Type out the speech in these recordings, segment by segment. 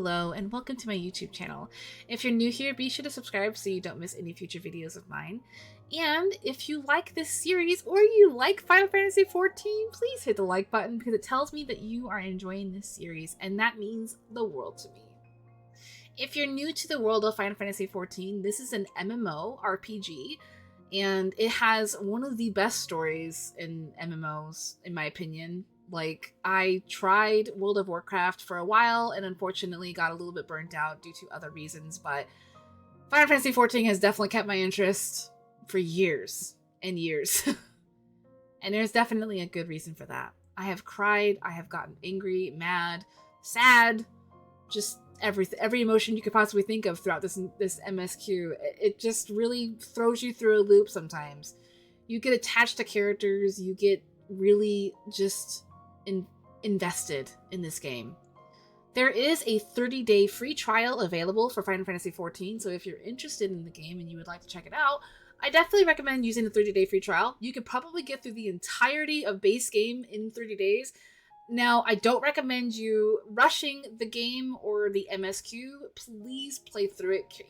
Hello and welcome to my YouTube channel. If you're new here, be sure to subscribe so you don't miss any future videos of mine. And if you like this series or you like Final Fantasy XIV, please hit the like button because it tells me that you are enjoying this series and that means the world to me. If you're new to the world of Final Fantasy XIV, this is an MMO RPG and it has one of the best stories in MMOs, in my opinion. Like, I tried World of Warcraft for a while and unfortunately got a little bit burnt out due to other reasons, but Final Fantasy XIV has definitely kept my interest for years and years. And there's definitely a good reason for that. I have cried, I have gotten angry, mad, sad, just every emotion you could possibly think of throughout this MSQ. It just really throws you through a loop sometimes. You get attached to characters, you get really just invested in this game. There is a 30-day free trial available for Final Fantasy XIV, so if you're interested in the game and you would like to check it out, I definitely recommend using the 30-day free trial. You could probably get through the entirety of base game in 30 days. Now, I don't recommend you rushing the game or the MSQ. Please play through it,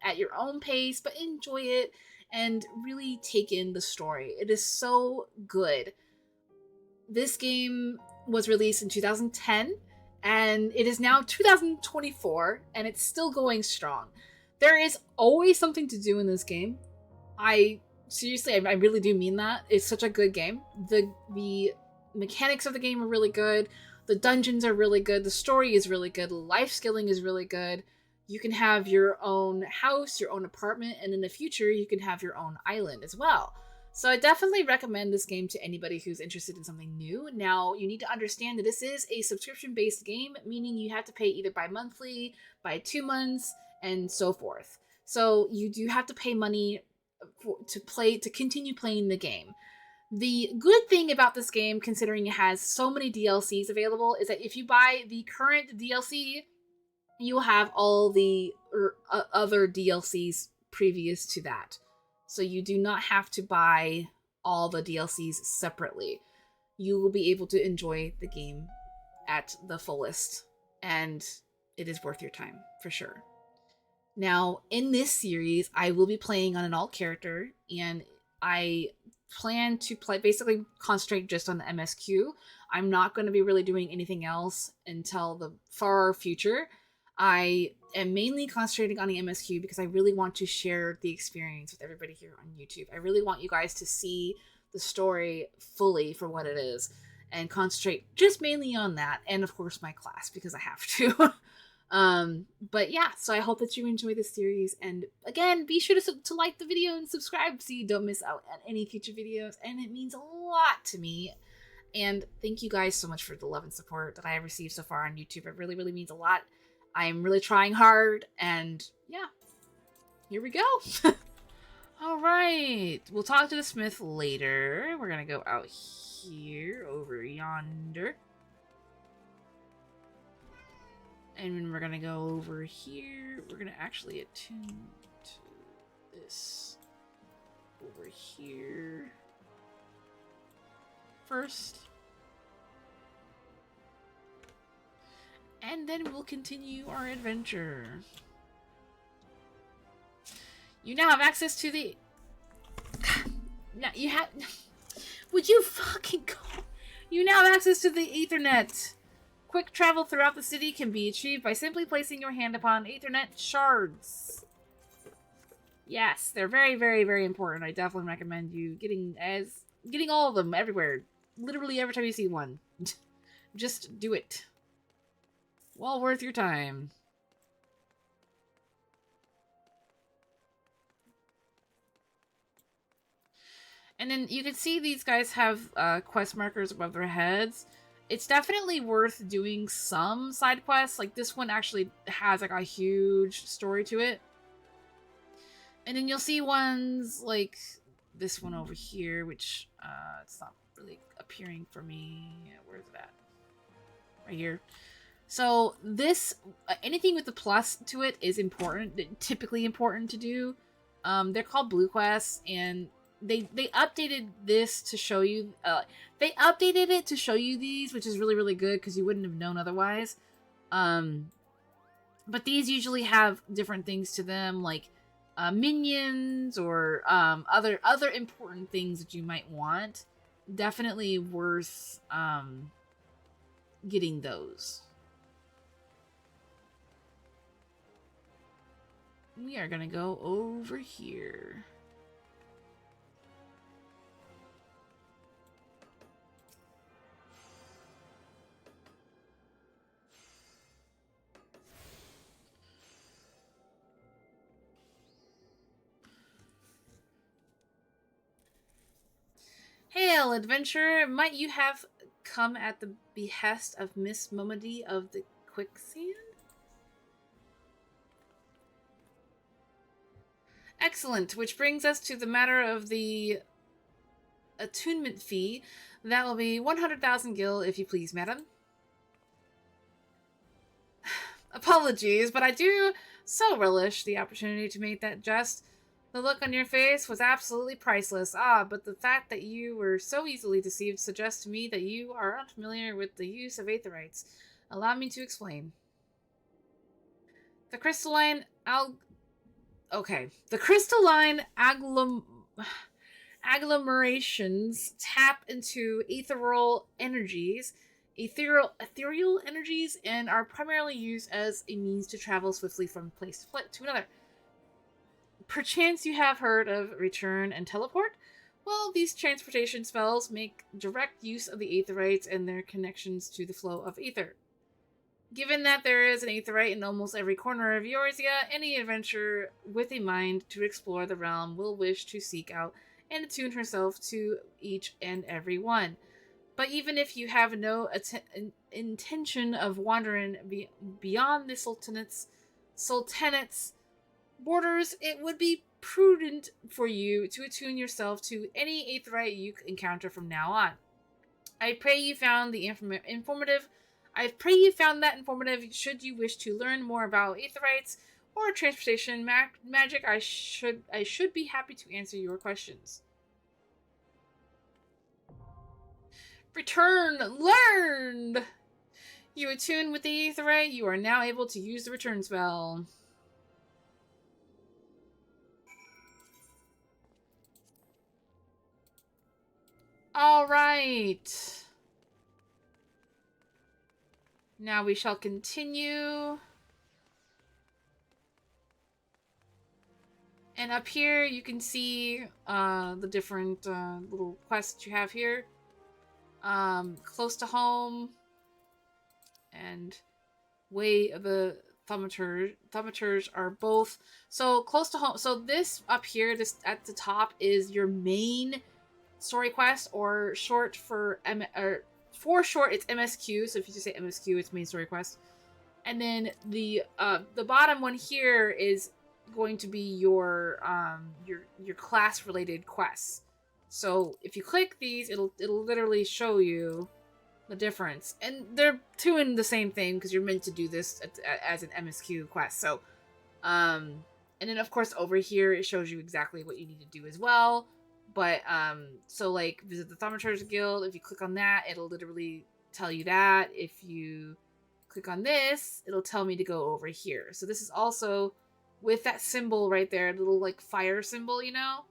at your own pace, but enjoy it and really take in the story. It is so good. This game was released in 2010, and it is now 2024, and it's still going strong. There is always something to do in this game. I really do mean that. It's such a good game. The mechanics of the game are really good. The dungeons are really good. The story is really good. Life skilling is really good. You can have your own house, your own apartment, and in the future, you can have your own island as well. So I definitely recommend this game to anybody who's interested in something new. Now, you need to understand that this is a subscription-based game, meaning you have to pay either bi-monthly, by 2 months, and so forth. So you do have to pay money to continue playing the game. The good thing about this game, considering it has so many DLCs available, is that if you buy the current DLC, you will have all the other DLCs previous to that. So you do not have to buy all the DLCs separately. You will be able to enjoy the game at the fullest, and it is worth your time, for sure. Now, in this series, I will be playing on an alt character, and I plan to basically concentrate just on the MSQ. I'm not going to be really doing anything else until the far future. I am mainly concentrating on the MSQ because I really want to share the experience with everybody here on YouTube. I really want you guys to see the story fully for what it is and concentrate just mainly on that. And of course my class, because I have to. But yeah, so I hope that you enjoy this series. And again, be sure to like the video and subscribe so you don't miss out on any future videos. And it means a lot to me. And thank you guys so much for the love and support that I have received so far on YouTube. It really, really means a lot. I'm really trying hard, and yeah, here we go. All right, we'll talk to the smith later. We're gonna go out here, over yonder. And then we're gonna go over here. We're gonna actually attune to this over here first. And then we'll continue our adventure. You now have access to the... Now you have... Would you fucking go? You now have access to the Ethernet. Quick travel throughout the city can be achieved by simply placing your hand upon Ethernet shards. Yes, they're very, very, very important. I definitely recommend you getting all of them everywhere. Literally every time you see one. Just do it. Well worth your time. And then you can see these guys have quest markers above their heads. It's definitely worth doing some side quests. Like this one actually has like a huge story to it. And then you'll see ones like this one over here, which it's not really appearing for me. Where's it at? Right here. So this, anything with the plus to it is important, typically important to do. They're called blue quests, and they updated this to show you, they updated it to show you these, which is really, really good because you wouldn't have known otherwise. But these usually have different things to them, like minions or other important things that you might want. Definitely worth getting those. We are gonna go over here. Hail, adventurer! Might you have come at the behest of Miss Momody of the Quicksand? Excellent, which brings us to the matter of the attunement fee. That will be 100,000 gil, if you please, madam. Apologies, but I do so relish the opportunity to make that jest. The look on your face was absolutely priceless. Ah, but the fact that you were so easily deceived suggests to me that you are unfamiliar with the use of aetherites. Allow me to explain. The crystalline The crystalline agglomerations tap into ethereal energies, and are primarily used as a means to travel swiftly from place to another. Perchance you have heard of return and teleport? Well, these transportation spells make direct use of the aetherites and their connections to the flow of ether. Given that there is an aetherite in almost every corner of Eorzea, any adventurer with a mind to explore the realm will wish to seek out and attune herself to each and every one. But even if you have no intention of wandering beyond the Sultanate's borders, it would be prudent for you to attune yourself to any aetherite you encounter from now on. I pray you found the informative. I pray you found that informative. Should you wish to learn more about aetherites or transportation magic, I should be happy to answer your questions. Return learned. You attune with the aetherite. You are now able to use the return spell. All right. Now we shall continue. And up here you can see the different little quests you have here. Close to home and way of the Thaumaturge are both so close to home. So this up here, this at the top, is your main story quest, or short for for short it's MSQ. So if you just say MSQ, it's main story quest. And then the bottom one here is going to be your class related quests. So if you click these, it'll literally show you the difference, and they're doing the same thing because you're meant to do this as an MSQ quest. So and then of course over here it shows you exactly what you need to do as well. But so like visit the Thaumaturge Guild. If you click on that, it'll literally tell you that. If you click on this, it'll tell me to go over here. So this is also with that symbol right there, little like fire symbol, you know?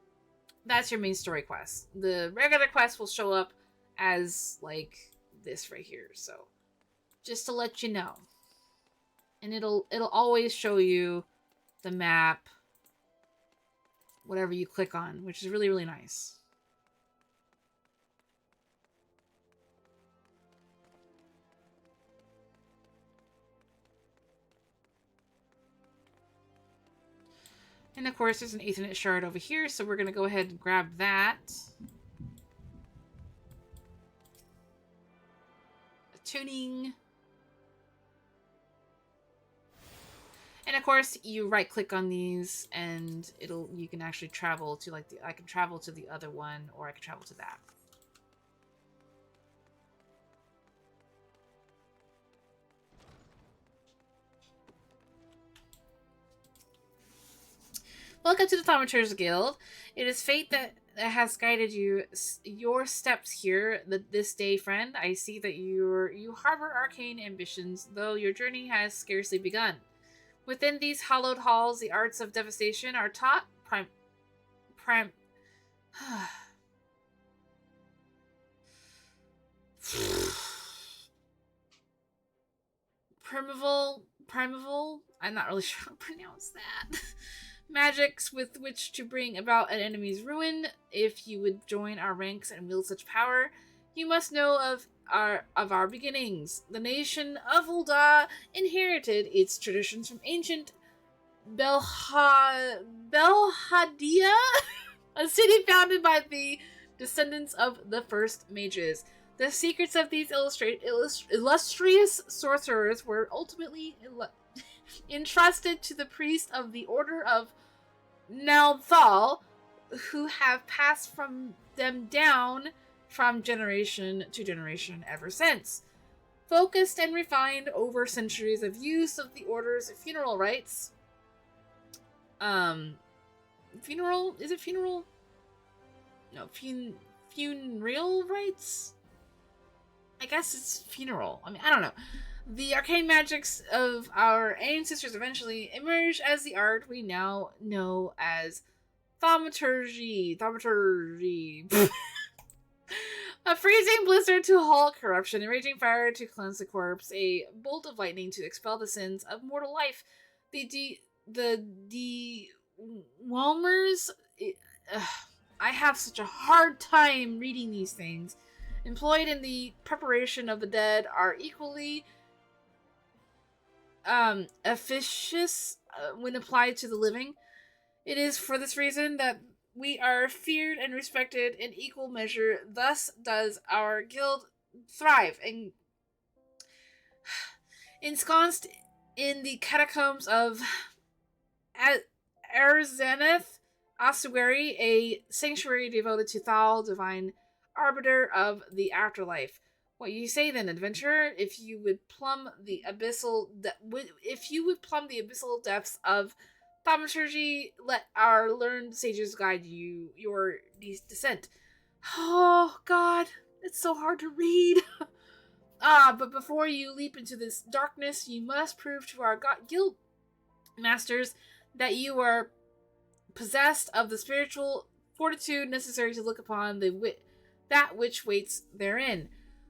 That's your main story quest. The regular quest will show up as like this right here. So just to let you know. And it'll always show you the map, whatever you click on, which is really, really nice. And of course, there's an Aethernet shard over here, so we're going to go ahead and grab that. Tuning. And of course, you right click on these and you can actually travel to like I can travel to the other one, or I can travel to that. Welcome to the Thaumaturge Guild. It is fate that has guided your steps here this day, friend. I see that you harbor arcane ambitions, though your journey has scarcely begun. Within these hallowed halls, the arts of devastation are taught primeval, I'm not really sure how to pronounce that. Magics with which to bring about an enemy's ruin. If you would join our ranks and wield such power, you must know of our beginnings. The nation of Ul'dah inherited its traditions from ancient Belhadia, a city founded by the descendants of the first mages. The secrets of these illustrious sorcerers were ultimately entrusted to the priest of the Order of Nalthal, who have passed from them down from generation to generation ever since. Focused and refined over centuries of use of the Order's funeral rites. Funeral? Is it funeral? No, funereal rites? I guess it's funeral. I mean, I don't know. The arcane magics of our ancestors eventually emerged as the art we now know as Thaumaturge. A freezing blizzard to halt corruption, a raging fire to cleanse the corpse, a bolt of lightning to expel the sins of mortal life. The Walmers. I have such a hard time reading these things. Employed in the preparation of the dead are equally efficacious when applied to the living. It is for this reason that we are feared and respected in equal measure. Thus does our guild thrive, and ensconced in the catacombs of Arzaneth Ossuary, a sanctuary devoted to Thal, divine arbiter of the afterlife. What you say then, adventurer? If you would plumb the abyssal depths of Thaumaturge, let our learned sages guide you your descent. Oh God, it's so hard to read. But before you leap into this darkness, you must prove to our guild masters that you are possessed of the spiritual fortitude necessary to look upon that which waits therein.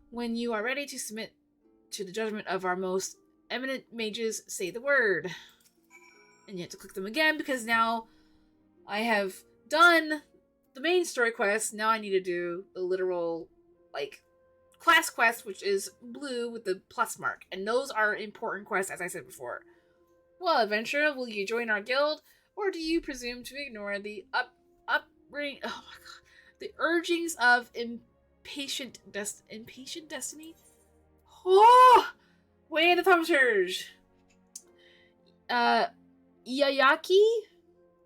When you are ready to submit to the judgment of our most eminent mages, say the word. And you have to click them again because now I have done the main story quest. Now I need to do the literal, class quest, which is blue with the plus mark. And those are important quests, as I said before. Well, adventurer, will you join our guild? Or do you presume to ignore the the urgings of impatient destiny? Oh! Way to Thaumaturge! Yayaki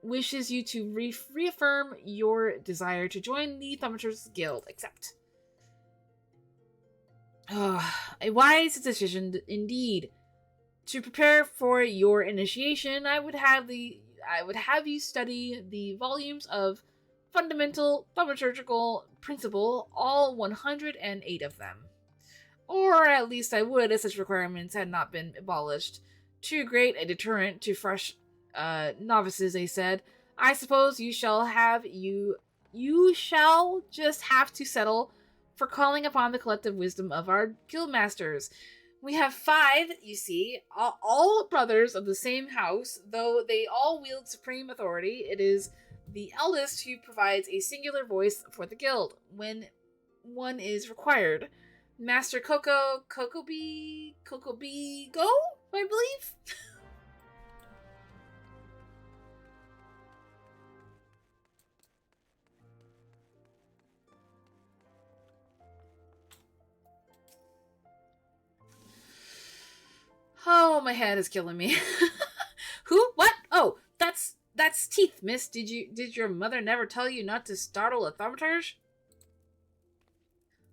wishes you to reaffirm your desire to join the Thaumaturge's guild. Accept. A wise decision indeed. To prepare for your initiation, I would have you study the volumes of Fundamental Thaumaturgical Principle, all 108 of them. Or at least I would, if such requirements had not been abolished. Too great a deterrent to fresh novices, they said. I suppose you shall just have to settle for calling upon the collective wisdom of our guildmasters. We have 5, you see, all brothers of the same house, though they all wield supreme authority. It is the eldest who provides a singular voice for the guild when one is required. Master Kokobigo, I believe? Oh, my head is killing me. Who? What? Oh, that's Teeth, miss. Did your mother never tell you not to startle a Thaumaturge?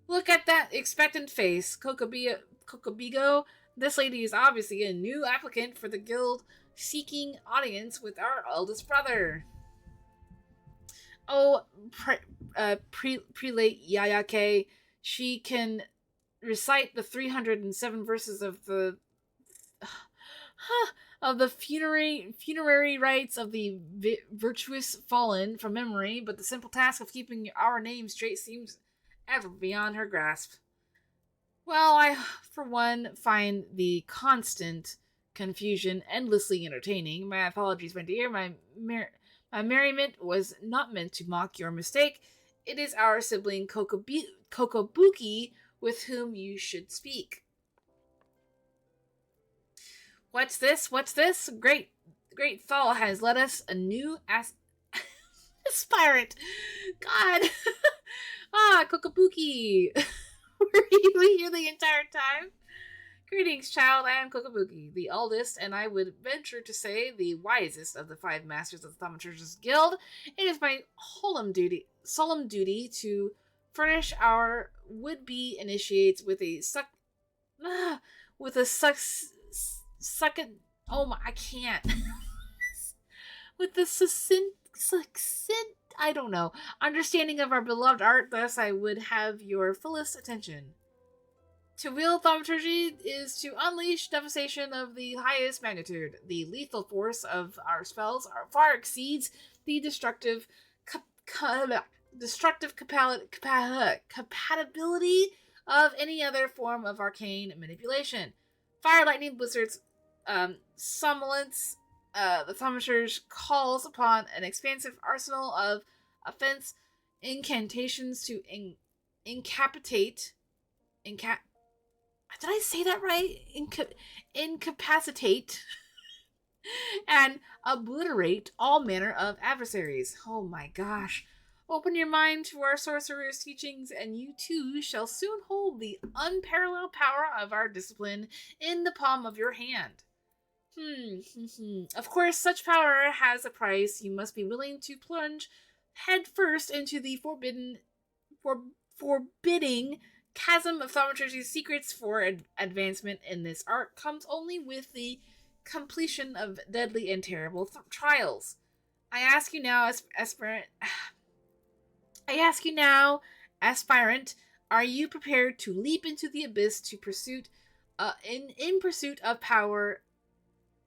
Look at that expectant face, Kokobigo. This lady is obviously a new applicant for the guild, seeking audience with our eldest brother. Oh, Prelate Yayake, she can recite the 307 verses of the of the funerary rites of the virtuous fallen from memory, but the simple task of keeping our name straight seems ever beyond her grasp. Well, I, for one, find the constant confusion endlessly entertaining. My apologies, my dear. My merriment was not meant to mock your mistake. It is our sibling Kokobuki with whom you should speak. What's this? What's this? Great Thal has led us a new aspirant. God. Kokobuki. Were you here the entire time? Greetings, child. I am Kokobuki, the eldest, and I would venture to say the wisest of the 5 masters of the Thaumaturge's Guild. It is my solemn duty to furnish our would-be initiates with a succulent. Oh my, I can't. With the succinct, I don't know, understanding of our beloved art. Thus, I would have your fullest attention. To wield Thaumaturge is to unleash devastation of the highest magnitude. The lethal force of our spells far exceeds the destructive compatibility of any other form of arcane manipulation. Fire, lightning, blizzards, somnolence. The Thaumaturge calls upon an expansive arsenal of offense incantations to incapacitate. Did I say that right? Incapacitate and obliterate all manner of adversaries. Oh my gosh. Open your mind to our sorcerer's teachings, and you too shall soon hold the unparalleled power of our discipline in the palm of your hand. Of course, such power has a price. You must be willing to plunge head first into the forbidding chasm of Thaumaturge's secrets. For advancement in this art comes only with the completion of deadly and terrible trials. I ask you now, aspirant, are you prepared to leap into the abyss to in pursuit of power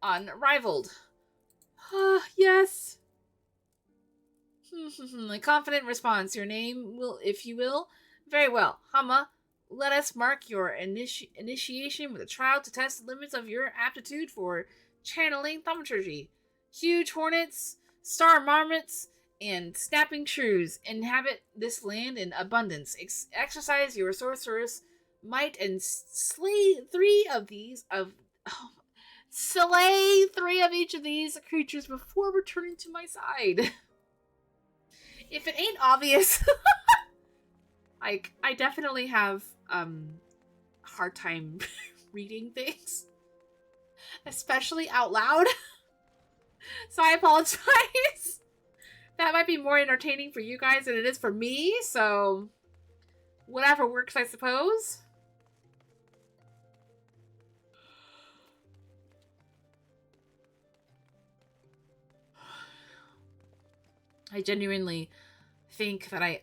unrivaled? Yes. A confident response. Your name will, if you will. Very well, Hama. Let us mark your initiation with a trial to test the limits of your aptitude for channeling Thaumaturge. Huge hornets, star marmots, and snapping shrews inhabit this land in abundance. Exercise your sorceress might and slay 3 of each of these creatures before returning to my side. If it ain't obvious, I definitely have hard time reading things, especially out loud. So I apologize. That might be more entertaining for you guys than it is for me, so whatever works, I suppose. I genuinely think that I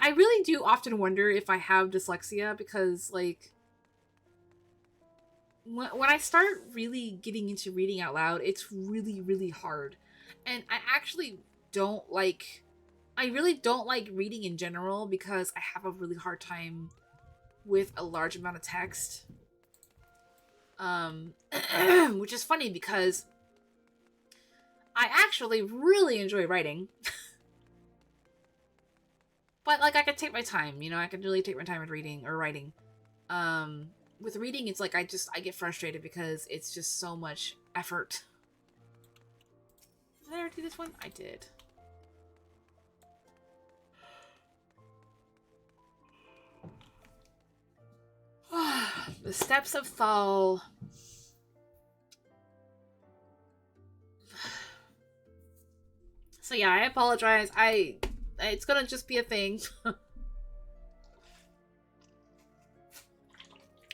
really do often wonder if I have dyslexia, because, like, when I start really getting into reading out loud, it's really, really hard. And I really don't like reading in general, because I have a really hard time with a large amount of text. Which is funny, because I actually really enjoy writing. But, like, I could take my time, you know, I could really take my time with reading or writing. With reading, it's like I get frustrated because it's just so much effort. Did I already do this one? I did. The Steps of Thal. So yeah, I apologize. It's gonna just be a thing.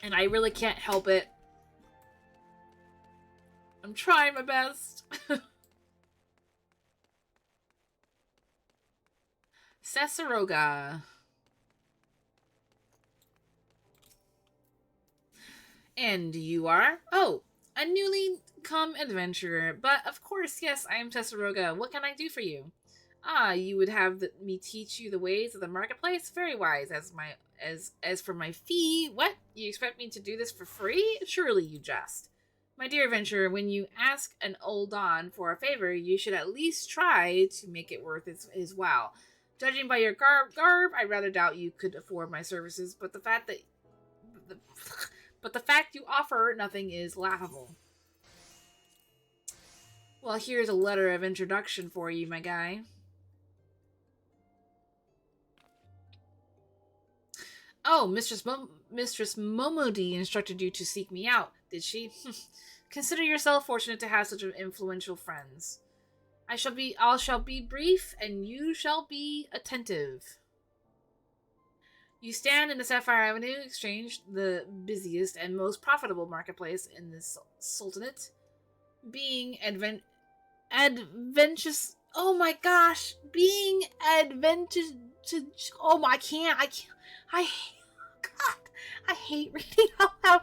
And I really can't help it. I'm trying my best. Cesaroga. And you are? Oh, A newly come adventurer. But of course, yes, I am Tessaroga. What can I do for you? Ah, you would have me teach you the ways of the marketplace? Very wise. As for my fee, what? You expect me to do this for free? Surely you jest. My dear adventurer, when you ask an old Don for a favor, you should at least try to make it worth his while. Judging by your garb, I rather doubt you could afford my services, but the, but the fact you offer nothing is laughable. Well, here's a letter of introduction for you, my guy. Oh, Mistress Momodi instructed you to seek me out, did she? Consider yourself fortunate to have such influential friends. I shall be brief, and you shall be attentive. You stand in the Sapphire Avenue Exchange, the busiest and most profitable marketplace in this sultanate. Being adventitious. Oh my gosh, being adventitious. Oh my, I can't. I God, I hate reading out loud.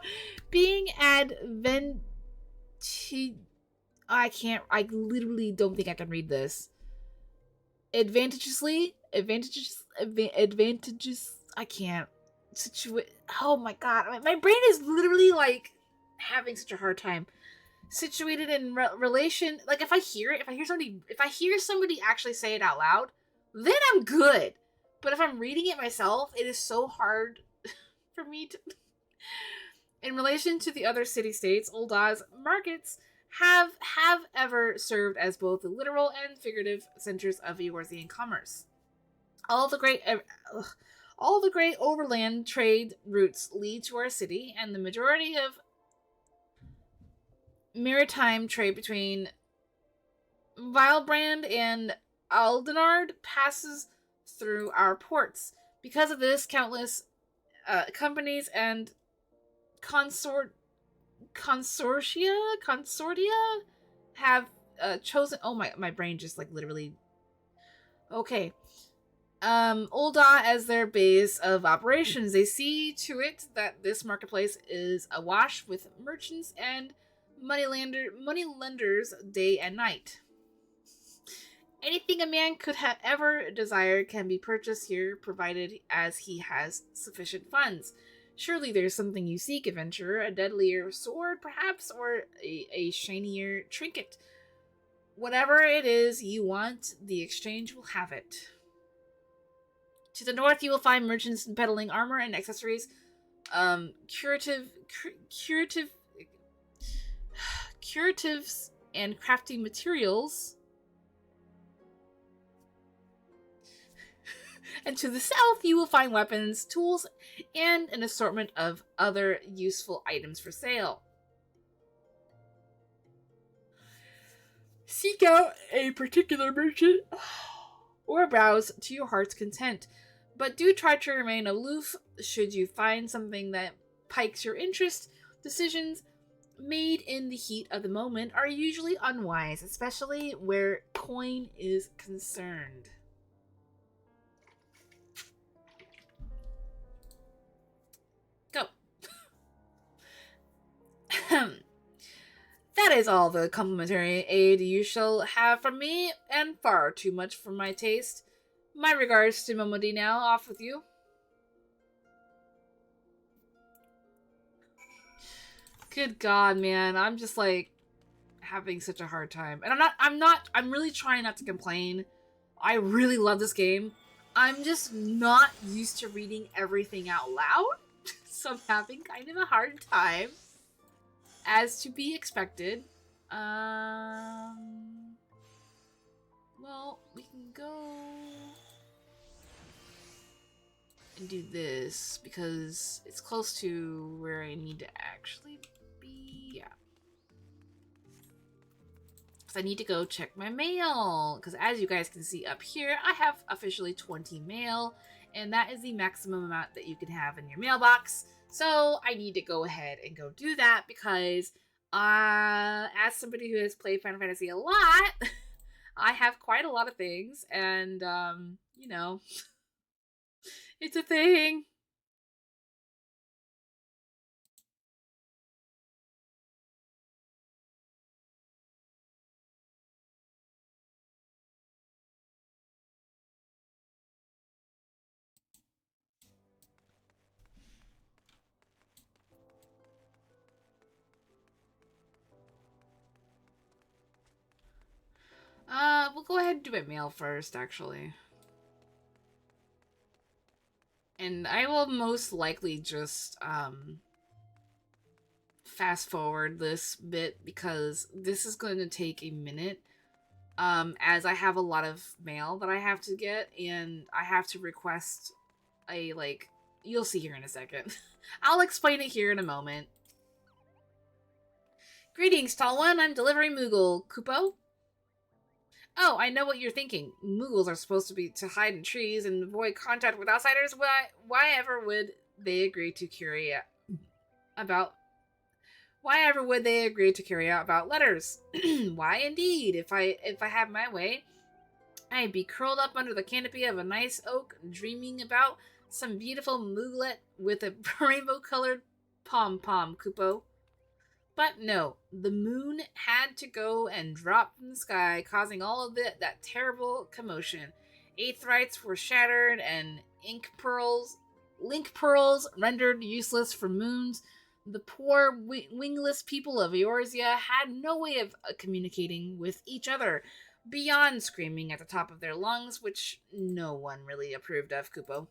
Being I can't. I literally don't think I can read this. Advantages. I can't. Oh my god, my brain is literally like having such a hard time. Situated in relation, like if I hear somebody actually say it out loud, then I'm good. But if I'm reading it myself, it is so hard for me to. In relation to the other city-states, Old Oz markets have ever served as both the literal and figurative centers of Eorzean commerce. All the great all the great overland trade routes lead to our city, and the majority of maritime trade between Vilebrand and Aldenard passes through our ports. Because of this, countless companies and consort consortia have chosen. Oh my brain just like literally. Okay. Ulda as their base of operations. They see to it that this marketplace is awash with merchants and money lenders day and night. Anything a man could have ever desired can be purchased here, provided as he has sufficient funds. Surely there's something you seek, adventurer, a deadlier sword, perhaps, or a shinier trinket. Whatever it is you want, the exchange will have it. To the north, you will find merchants peddling armor and accessories, curatives, and crafting materials. And to the south, you will find weapons, tools, and an assortment of other useful items for sale. Seek out a particular merchant or browse to your heart's content, but do try to remain aloof should you find something that piques your interest. Decisions made in the heat of the moment are usually unwise, especially where coin is concerned. Go. That is all the complimentary aid you shall have from me, and far too much for my taste. My regards to Momodi now, off with you. Good God, man. I'm just like having such a hard time. And I'm really trying not to complain. I really love this game. I'm just not used to reading everything out loud. So I'm having kind of a hard time. As to be expected. Well, we can go and do this because it's close to where I need to actually be. Yeah. Because I need to go check my mail. Because as you guys can see up here, I have officially 20 mail. And that is the maximum amount that you can have in your mailbox. So I need to go ahead and go do that because as somebody who has played Final Fantasy a lot, I have quite a lot of things. And, you know, it's a thing. we'll go ahead and do my mail first, actually. And I will most likely just, fast forward this bit because this is going to take a minute. As I have a lot of mail that I have to get, and I have to request a, like, you'll see here in a second. I'll explain it here in a moment. Greetings, tall one. I'm delivering Moogle. Kupo? Oh, I know what you're thinking. Moogles are supposed to be to hide in trees and avoid contact with outsiders. Why ever would they agree to carry out about letters? Why indeed? If I had my way, I'd be curled up under the canopy of a nice oak, dreaming about some beautiful mooglet with a rainbow-colored pom-pom, Kupo. But no, the moon had to go and drop from the sky, causing all of that terrible commotion. Aetherites were shattered, and link pearls rendered useless for moons. The poor wingless people of Eorzea had no way of communicating with each other, beyond screaming at the top of their lungs, which no one really approved of, Kupo.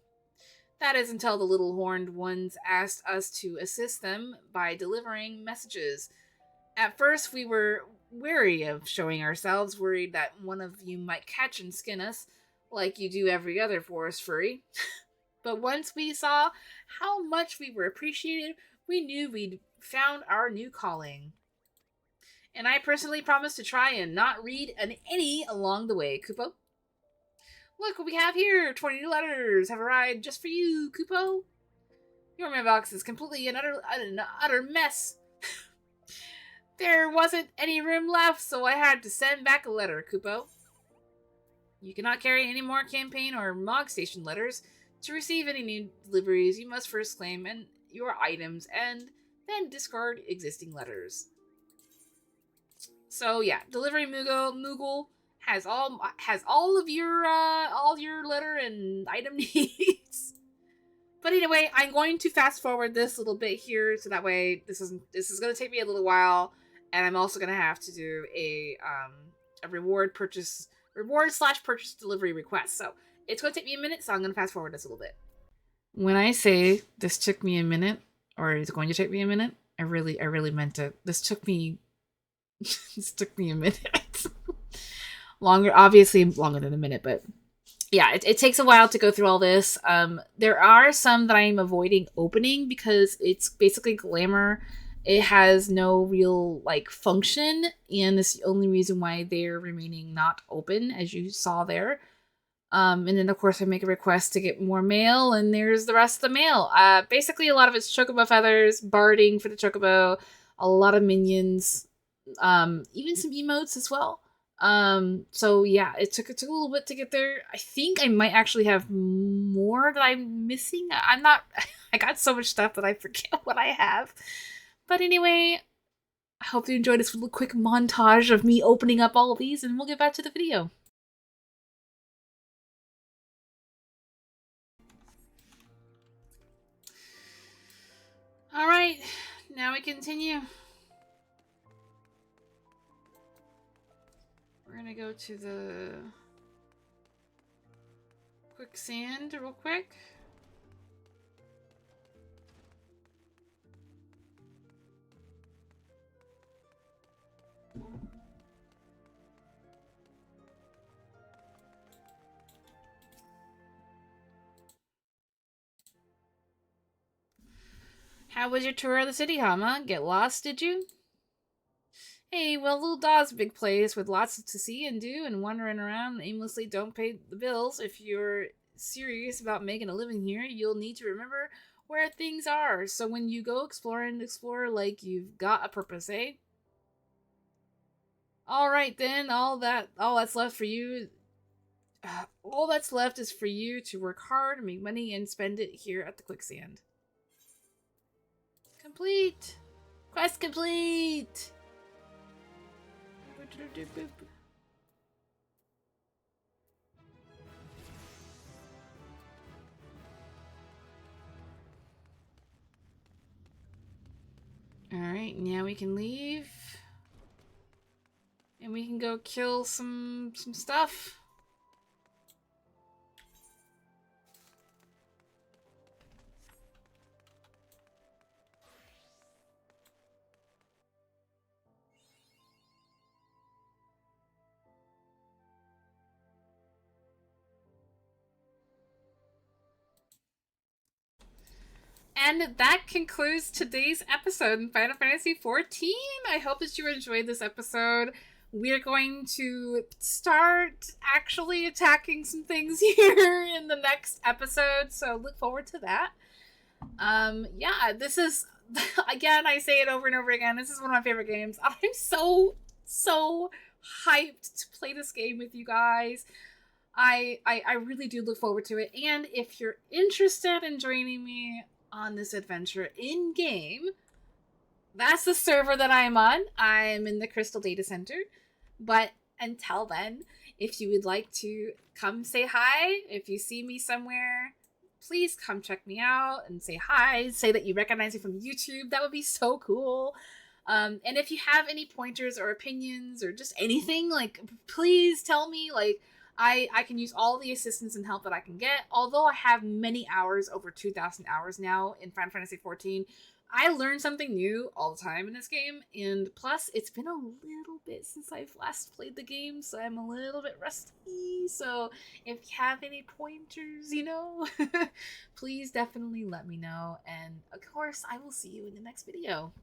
That is until the little horned ones asked us to assist them by delivering messages. At first, we were wary of showing ourselves, worried that one of you might catch and skin us, like you do every other forest furry. But once we saw how much we were appreciated, we knew we'd found our new calling. And I personally promised to try and not read any along the way, Kupo. Look what we have here! 20 new letters have arrived just for you, Kupo. Your mailbox is completely an utter mess. There wasn't any room left, so I had to send back a letter, Kupo. You cannot carry any more campaign or Mog Station letters. To receive any new deliveries, you must first claim your items and then discard existing letters. So yeah, Delivery Moogle has all of your letter and item needs. But anyway, I'm going to fast forward this little bit here, so that way this is going to take me a little while, and I'm also going to have to do a reward / purchase delivery request. So it's going to take me a minute, so I'm going to fast forward this a little bit. When I say this took me a minute, or it's going to take me a minute, I really meant it. This took me a minute. Obviously longer than a minute, but yeah, it takes a while to go through all this. There are some that I'm avoiding opening because it's basically glamour. It has no real function, and it's the only reason why they're remaining not open, as you saw there. And then of course I make a request to get more mail, and there's the rest of the mail. Basically a lot of it's chocobo feathers, barding for the chocobo, a lot of minions, even some emotes as well. So yeah, it took a little bit to get there. I think I might actually have more that I'm missing. I'm not, I got so much stuff that I forget what I have. But anyway, I hope you enjoyed this little quick montage of me opening up all of these, and we'll get back to the video. Alright, now we continue. We're gonna go to the quicksand real quick. How was your tour of the city, Hama? Get lost, did you? Hey, well, Little Daw's a big place with lots to see and do, and wandering around aimlessly don't pay the bills. If you're serious about making a living here, you'll need to remember where things are. So when you go explore like you've got a purpose, eh? All right then, all that's left for you. All that's left is for you to work hard, make money, and spend it here at the quicksand. Complete! Quest complete! Alright, now we can leave. and we can go kill some stuff. And that concludes today's episode in Final Fantasy XIV. I hope that you enjoyed this episode. We're going to start actually attacking some things here in the next episode, so look forward to that. Yeah, this is, again, I say it over and over again, this is one of my favorite games. I'm so hyped to play this game with you guys. I really do look forward to it. And if you're interested in joining me on this adventure in game, that's the server that I'm on. I'm in the Crystal Data Center. But until then, if you would like to come say hi, if you see me somewhere, please come check me out and say hi. Say that you recognize me from YouTube. That would be so cool. And if you have any pointers or opinions or just anything, like, please tell me. Like, I can use all the assistance and help that I can get. Although I have many hours, over 2,000 hours now in Final Fantasy XIV, I learn something new all the time in this game. And plus, it's been a little bit since I've last played the game, so I'm a little bit rusty. So if you have any pointers, you know, please definitely let me know. And of course, I will see you in the next video.